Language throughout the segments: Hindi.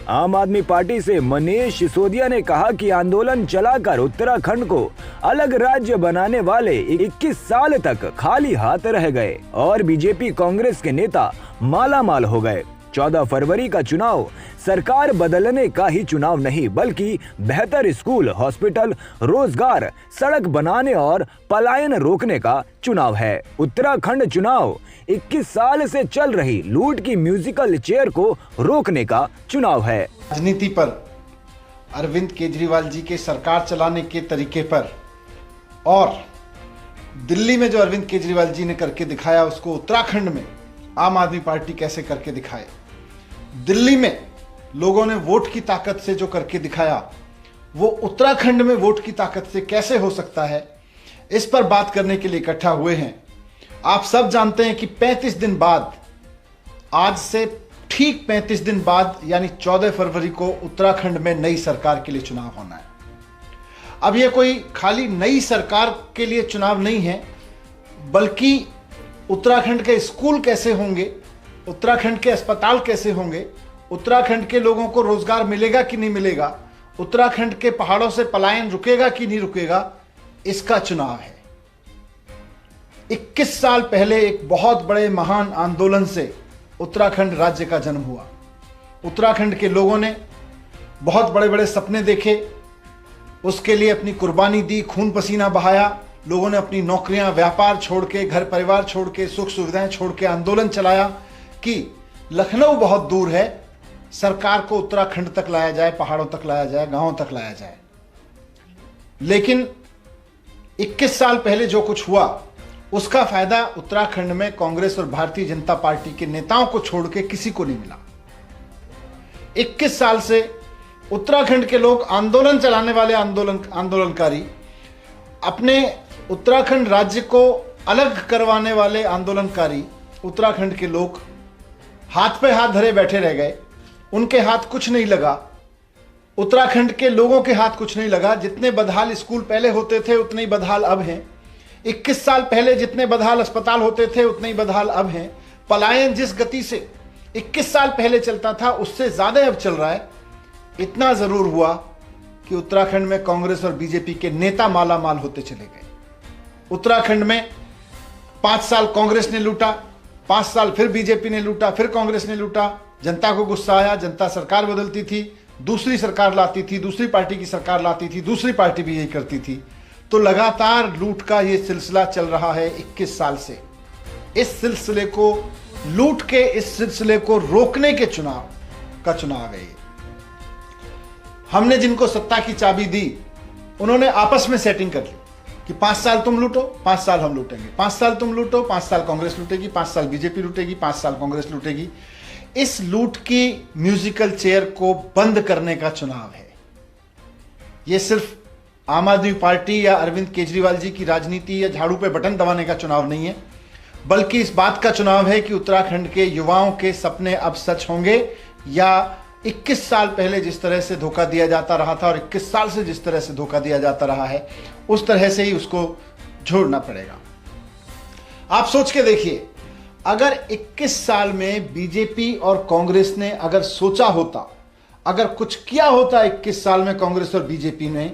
आम आदमी पार्टी से मनीष सिसोदिया ने कहा कि आंदोलन चलाकर उत्तराखंड को अलग राज्य बनाने वाले 21 साल तक खाली हाथ रह गए और बीजेपी कांग्रेस के नेता मालामाल हो गए। 14 फरवरी का चुनाव सरकार बदलने का ही चुनाव नहीं, बल्कि बेहतर स्कूल, हॉस्पिटल, रोजगार, सड़क बनाने और पलायन रोकने का चुनाव है। उत्तराखंड चुनाव 21 साल से चल रही लूट की म्यूजिकल चेयर को रोकने का चुनाव है। राजनीति पर, अरविंद केजरीवाल जी के सरकार चलाने के तरीके पर और दिल्ली में जो अरविंद केजरीवाल जी ने करके दिखाया उसको उत्तराखंड में आम आदमी पार्टी कैसे करके दिखाए। दिल्ली में लोगों ने वोट की ताकत से जो करके दिखाया वो उत्तराखंड में वोट की ताकत से कैसे हो सकता है, इस पर बात करने के लिए इकट्ठा हुए हैं। आप सब जानते हैं कि 35 दिन बाद, आज से ठीक 35 दिन बाद यानी 14 फरवरी को उत्तराखंड में नई सरकार के लिए चुनाव होना है। अब यह कोई खाली नई सरकार के लिए चुनाव नहीं है, बल्कि उत्तराखंड के स्कूल कैसे होंगे, उत्तराखंड के अस्पताल कैसे होंगे, उत्तराखंड के लोगों को रोजगार मिलेगा कि नहीं मिलेगा, उत्तराखंड के पहाड़ों से पलायन रुकेगा कि नहीं रुकेगा, इसका चुनाव है। 21 साल पहले एक बहुत बड़े महान आंदोलन से उत्तराखंड राज्य का जन्म हुआ। उत्तराखंड के लोगों ने बहुत बड़े बड़े सपने देखे, उसके लिए अपनी कुर्बानी दी, खून पसीना बहाया। लोगों ने अपनी नौकरियां, व्यापार छोड़ के, घर परिवार छोड़ के, सुख सुविधाएं छोड़ के आंदोलन चलाया कि लखनऊ बहुत दूर है, सरकार को उत्तराखंड तक लाया जाए, पहाड़ों तक लाया जाए, गांवों तक लाया जाए। लेकिन 21 साल पहले जो कुछ हुआ उसका फायदा उत्तराखंड में कांग्रेस और भारतीय जनता पार्टी के नेताओं को छोड़ के किसी को नहीं मिला। 21 साल से उत्तराखंड के लोग, आंदोलन चलाने वाले आंदोलनकारी, अपने उत्तराखंड राज्य को अलग करवाने वाले आंदोलनकारी, उत्तराखंड के लोग हाथ पे हाथ धरे बैठे रह गए। उनके हाथ कुछ नहीं लगा, उत्तराखंड के लोगों के हाथ कुछ नहीं लगा। जितने बदहाल स्कूल पहले होते थे उतने ही बदहाल अब हैं। 21 साल पहले जितने बदहाल अस्पताल होते थे उतने ही बदहाल अब हैं। पलायन जिस गति से 21 साल पहले चलता था उससे ज्यादा अब चल रहा है। इतना जरूर हुआ कि उत्तराखंड में कांग्रेस और बीजेपी के नेता माला माल होते चले गए। उत्तराखंड में 5 साल कांग्रेस ने लूटा, 5 साल फिर बीजेपी ने लूटा, फिर कांग्रेस ने लूटा। जनता को गुस्सा आया, जनता सरकार बदलती थी, दूसरी सरकार लाती थी, दूसरी पार्टी की सरकार लाती थी, दूसरी पार्टी भी यही करती थी। तो लगातार लूट का ये सिलसिला चल रहा है 21 साल से। इस सिलसिले को, लूट के इस सिलसिले को रोकने के चुनाव है ये। हमने जिनको सत्ता की चाबी दी उन्होंने आपस में सेटिंग कर ली कि 5 साल तुम लूटो, 5 साल हम लूटेंगे, 5 साल तुम लूटो, 5 साल कांग्रेस लूटेगी, 5 साल बीजेपी लूटेगी, 5 साल कांग्रेस लूटेगी। इस लूट की म्यूजिकल चेयर को बंद करने का चुनाव है। यह सिर्फ आम आदमी पार्टी या अरविंद केजरीवाल जी की राजनीति या झाड़ू पे बटन दबाने का चुनाव नहीं है, बल्कि इस बात का चुनाव है कि उत्तराखंड के युवाओं के सपने अब सच होंगे या 21 साल पहले जिस तरह से धोखा दिया जाता रहा था और 21 साल से जिस तरह से धोखा दिया जाता रहा है उस तरह से ही उसको छोड़ना पड़ेगा। आप सोच के देखिए, अगर 21 साल में बीजेपी और कांग्रेस ने अगर सोचा होता, अगर कुछ किया होता 21 साल में कांग्रेस और बीजेपी ने,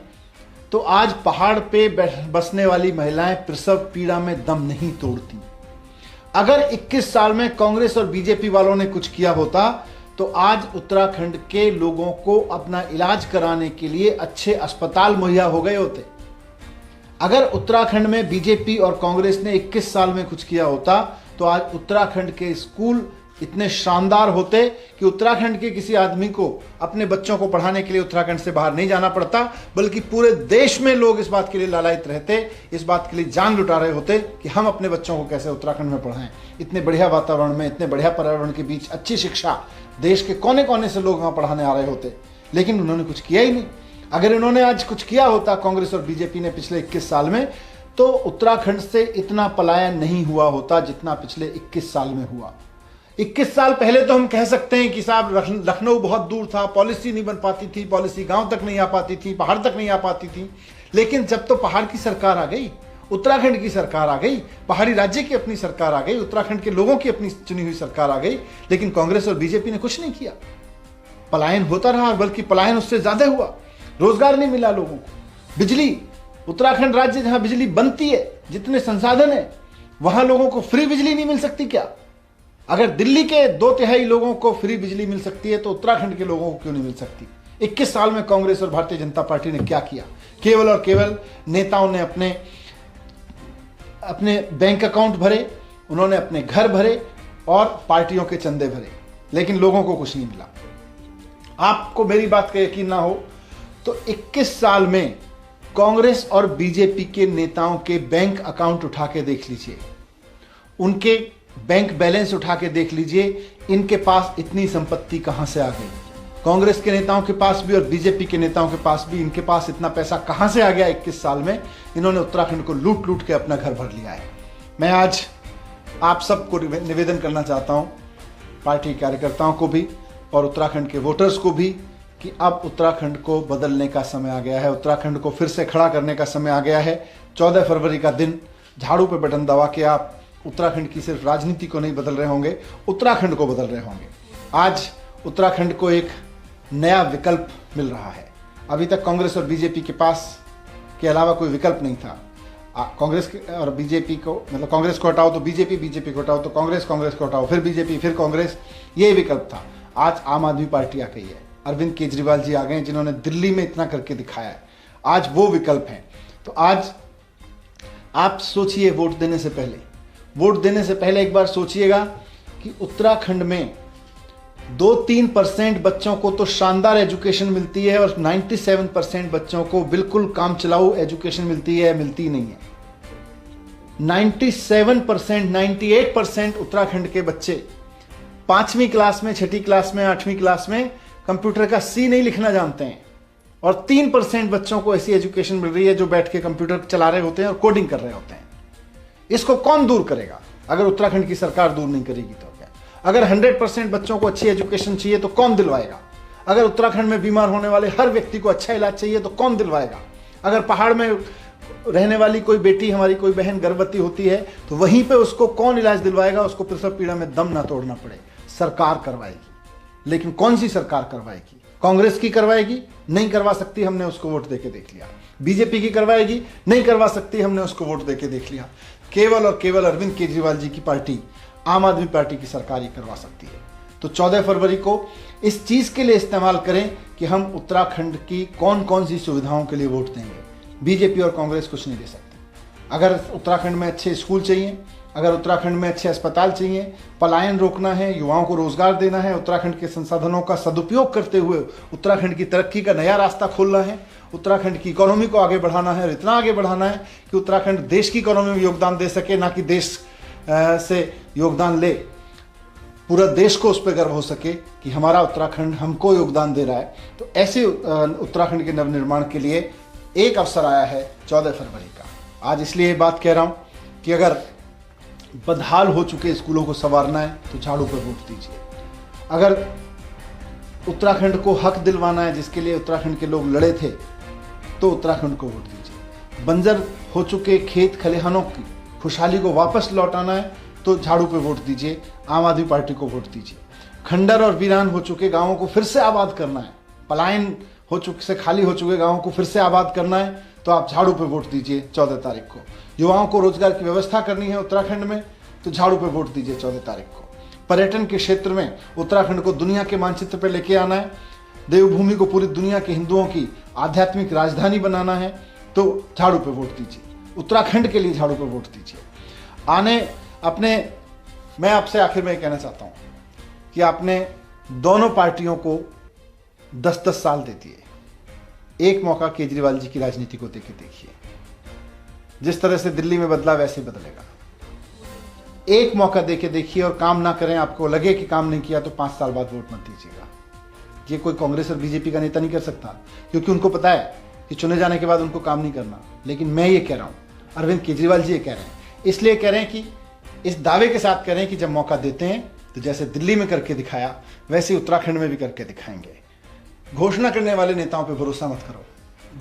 तो आज पहाड़ पे बसने वाली महिलाएं प्रसव पीड़ा में दम नहीं तोड़ती। अगर 21 साल में कांग्रेस और बीजेपी वालों ने कुछ किया होता तो आज उत्तराखंड के लोगों को अपना इलाज कराने के लिए अच्छे अस्पताल मुहैया हो गए होते। अगर उत्तराखंड में बीजेपी और कांग्रेस ने 21 साल में कुछ किया होता तो आज उत्तराखंड के स्कूल इतने शानदार होते कि उत्तराखंड के किसी आदमी को अपने बच्चों को पढ़ाने के लिए उत्तराखंड से बाहर नहीं जाना पड़ता, बल्कि पूरे देश में लोग इस बात के लिए लालायित रहते, इस बात के लिए जान लुटा रहे होते कि हम अपने बच्चों को कैसे उत्तराखंड में पढ़ाएं। इतने बढ़िया वातावरण में, इतने बढ़िया पर्यावरण के बीच अच्छी शिक्षा, देश के कोने कोने से लोग वहां पढ़ाने आ रहे होते, लेकिन उन्होंने कुछ किया ही नहीं। अगर इन्होंने आज कुछ किया होता कांग्रेस और बीजेपी ने पिछले 21 साल में, तो उत्तराखंड से इतना पलायन नहीं हुआ होता जितना पिछले 21 साल में हुआ। 21 साल पहले तो हम कह सकते हैं कि साहब लखनऊ बहुत दूर था, पॉलिसी नहीं बन पाती थी, पॉलिसी गांव तक नहीं आ पाती थी, पहाड़ तक नहीं आ पाती थी। लेकिन जब तो पहाड़ की सरकार आ गई, उत्तराखंड की सरकार आ गई, पहाड़ी राज्य की अपनी सरकार आ गई, उत्तराखंड के लोगों की अपनी चुनी हुई सरकार आ गई, लेकिन कांग्रेस और बीजेपी ने कुछ नहीं किया। पलायन होता रहा, और बल्कि पलायन उससे ज्यादा हुआ। रोजगार नहीं मिला लोगों को। बिजली, उत्तराखंड राज्य जहां बिजली बनती है, जितने संसाधन है, वहां लोगों को फ्री बिजली नहीं मिल सकती क्या? अगर दिल्ली के 2/3 लोगों को फ्री बिजली मिल सकती है तो उत्तराखंड के लोगों को क्यों नहीं मिल सकती? 21 साल में कांग्रेस और भारतीय जनता पार्टी ने क्या किया? केवल और केवल नेताओं ने अपने बैंक अकाउंट भरे, उन्होंने अपने घर भरे और पार्टियों के चंदे भरे, लेकिन लोगों को कुछ नहीं मिला। आपको मेरी बात का यकीन ना हो तो 21 साल में कांग्रेस और बीजेपी के नेताओं के बैंक अकाउंट उठा के देख लीजिए, उनके बैंक बैलेंस उठा के देख लीजिए, इनके पास इतनी संपत्ति कहां से आ गई? कांग्रेस के नेताओं के पास भी और बीजेपी के नेताओं के पास भी इनके पास इतना पैसा कहां से आ गया? 21 साल में इन्होंने उत्तराखंड को लूट लूट के अपना घर भर लिया है। मैं आज आप सबको निवेदन करना चाहता हूं, पार्टी कार्यकर्ताओं को भी और उत्तराखंड के वोटर्स को भी, कि अब उत्तराखंड को बदलने का समय आ गया है, उत्तराखंड को फिर से खड़ा करने का समय आ गया है। 14 फरवरी का दिन झाड़ू पे बटन दबा के आप उत्तराखंड की सिर्फ राजनीति को नहीं बदल रहे होंगे, उत्तराखंड को बदल रहे होंगे। आज उत्तराखंड को एक नया विकल्प मिल रहा है। अभी तक कांग्रेस और बीजेपी के पास के अलावा कोई विकल्प नहीं था। कांग्रेस और बीजेपी को, मतलब कांग्रेस को हटाओ तो बीजेपी, बीजेपी को हटाओ तो कांग्रेस, कांग्रेस को हटाओ फिर बीजेपी, फिर कांग्रेस, ये विकल्प था। आज आम आदमी पार्टी आ गई है, अरविंद केजरीवाल जी आ गए हैं, जिन्होंने दिल्ली में इतना करके दिखाया है। आज वो विकल्प है। तो आज आप सोचिए, वोट देने से पहले एक बार सोचिएगा कि उत्तराखंड में 2-3% बच्चों को तो शानदार एजुकेशन मिलती है और 97% बच्चों को बिल्कुल काम चलाऊ एजुकेशन मिलती है, मिलती नहीं है। 97%, 98% उत्तराखंड के बच्चे 5वीं क्लास में, 6ठी क्लास में, 8वीं क्लास में कंप्यूटर का C नहीं लिखना जानते हैं, और 3% बच्चों को ऐसी एजुकेशन मिल रही है जो बैठ के कंप्यूटर चला रहे होते हैं और कोडिंग कर रहे होते हैं। इसको कौन दूर करेगा? अगर उत्तराखंड की सरकार दूर नहीं करेगी तो क्या? अगर 100% बच्चों को अच्छी एजुकेशन चाहिए तो कौन दिलवाएगा? अगर उत्तराखंड में बीमार होने वाले हर व्यक्ति को अच्छा इलाज चाहिए तो कौन दिलवाएगा? अगर पहाड़ में रहने वाली कोई बेटी, हमारी कोई बहन गर्भवती होती है तो वहीं पे उसको कौन इलाज दिलवाएगा? उसको प्रसव पीड़ा में दम ना तोड़ना पड़े। सरकार करवाएगी। लेकिन कौन सी सरकार करवाएगी? कांग्रेस की करवाएगी? नहीं करवा सकती, हमने उसको वोट देके देख लिया। बीजेपी की करवाएगी? नहीं करवा सकती, हमने उसको वोट देके देख लिया। केवल और केवल अरविंद केजरीवाल जी की पार्टी, आम आदमी पार्टी की सरकार ही करवा सकती है। तो 14 फरवरी को इस चीज के लिए इस्तेमाल करें कि हम उत्तराखंड की कौन कौन सी सुविधाओं के लिए वोट देंगे। बीजेपी और कांग्रेस कुछ नहीं दे सकती। अगर उत्तराखंड में अच्छे स्कूल चाहिए, अगर उत्तराखंड में अच्छे अस्पताल चाहिए, पलायन रोकना है, युवाओं को रोजगार देना है, उत्तराखंड के संसाधनों का सदुपयोग करते हुए उत्तराखंड की तरक्की का नया रास्ता खोलना है, उत्तराखंड की इकोनॉमी को आगे बढ़ाना है और इतना आगे बढ़ाना है कि उत्तराखंड देश की इकोनॉमी में योगदान दे सके, ना कि देश से योगदान ले, पूरा देश को उस पर गर्व हो सके कि हमारा उत्तराखंड हमको योगदान दे रहा है। तो ऐसे उत्तराखंड के नवनिर्माण के लिए एक अवसर आया है 14 फरवरी का। आज इसलिए बात कह रहा हूं कि अगर बदहाल हो चुके स्कूलों को संवारना है तो झाड़ू पर वोट दीजिए। अगर उत्तराखंड को हक दिलवाना है जिसके लिए उत्तराखंड के लोग लड़े थे तो उत्तराखंड को वोट दीजिए। बंजर हो चुके खेत खलिहानों की खुशहाली को वापस लौटाना है तो झाड़ू पे वोट दीजिए, आम आदमी पार्टी को वोट दीजिए। खंडर और वीरान हो चुके गांवों को फिर से आबाद करना है, पलायन हो चुके से खाली हो चुके गांवों को फिर से आबाद करना है तो आप झाड़ू पे वोट दीजिए 14 तारीख को। युवाओं को रोजगार की व्यवस्था करनी है उत्तराखंड में तो झाड़ू पे वोट दीजिए 14 तारीख को। पर्यटन के क्षेत्र में उत्तराखंड को दुनिया के मानचित्र पर लेके आना है, देवभूमि को पूरी दुनिया के हिंदुओं की आध्यात्मिक राजधानी बनाना है तो झाड़ू पे वोट दीजिए। उत्तराखंड के लिए झाड़ू पे वोट दीजिए। मैं आपसे आखिर में कहना चाहता हूं कि आपने दोनों पार्टियों को 10-10 साल दे दिए। एक मौका केजरीवाल जी की राजनीति को देके देखिए, जिस तरह से दिल्ली में बदला वैसे बदलेगा। एक मौका देके देखिए और काम ना करें, आपको लगे कि काम नहीं किया तो 5 साल बाद वोट मत दीजिएगा। ये कोई कांग्रेस और बीजेपी का नेता नहीं कर सकता, क्योंकि उनको पता है कि चुने जाने के बाद उनको काम नहीं करना। लेकिन मैं ये कह रहा हूं, अरविंद केजरीवाल जी ये कह रहे हैं, इसलिए कह रहे हैं कि इस दावे के साथ कह रहे हैं कि जब मौका देते हैं तो जैसे दिल्ली में करके दिखाया वैसे उत्तराखंड में भी करके दिखाएंगे। घोषणा करने वाले नेताओं पे भरोसा मत करो,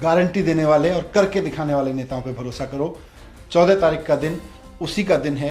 गारंटी देने वाले और करके दिखाने वाले नेताओं पे भरोसा करो। 14 तारीख का दिन उसी का दिन है।